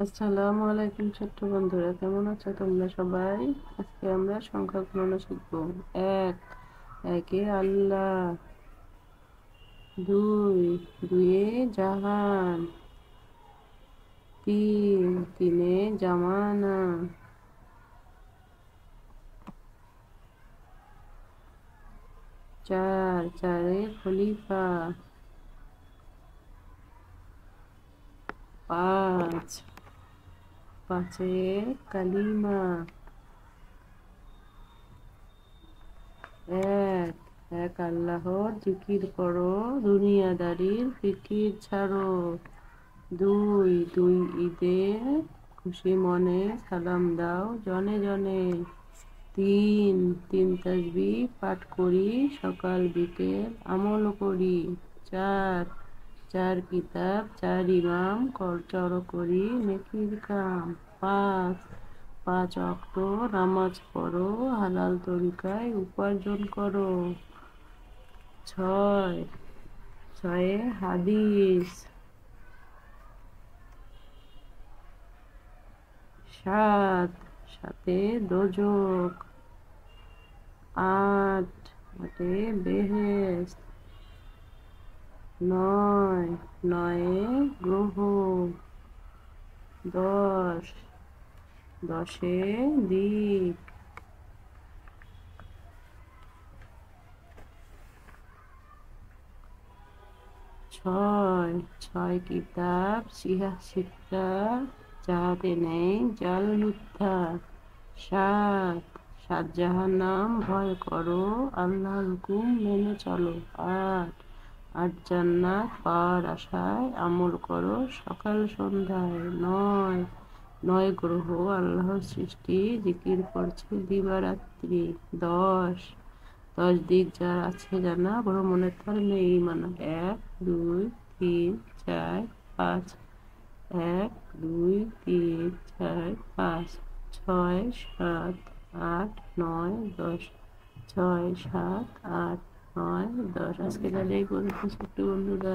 আসসালামু আলাইকুম ছোট্ট বন্ধুরা, কেমন আছো তোমরা সবাই? আজকে আমরা সংখ্যা গণনা শিখবো। এক, একে আল্লাহ। দুই, দুয়ে জাহান। তিন, তিনে জামানা। চার, চারে খলিফা। পাঁচ, পাঁচে কালিমা। এক, এক আল্লাহর জিকির করো, দুনিয়াদারির ফিকির ছাড়ো। দুই, দুই ঈদে খুশি মনে সালাম দাও জনে জনে। তিন, তিন তাসবিহ পাঠ করি সকাল বিকেল আমল করি। চার, চার কিতাব চার ইমাম চর করি নেকির কাম। পাঁচ, পাঁচ ওয়াক্ত নামাজ পড়ো, হালাল তরিকায় উপার্জন করো। ছয়, ছয়ে হাদিস। সাত, সাতে দোজখ। আট, আটে বেহেশত। নয়, নয়ে গ্রহ। দশ, দশে দিক। ছয়, ছয় কিতাব সিহা শিক্ষা যাহাতে নেই জাল মিথ্যা। সাত, সাত জাহান্নাম ভয় করো, আল্লাহর হুকুম মেনে চলো। আট, আট জান্নাত পাওয়ার আশায় আমল করো সকাল সন্ধ্যায়। নয়, নয় গ্রহ আল্লাহর সৃষ্টি জিকির করছে দিবারাত্রি। দশ, দশ দিক যার আছে জানা, ভ্রমণের তার নেই মানা। এক, দুই, তিন, চার, পাঁচ। এক, দুই, তিন, চার, পাঁচ। ছয়, সাত, আট, নয়, দশ। ছয়, সাত, আট, নয়, দশ। আজকে তাহলে এই পর্যন্ত ছোট্ট বন্ধুরা।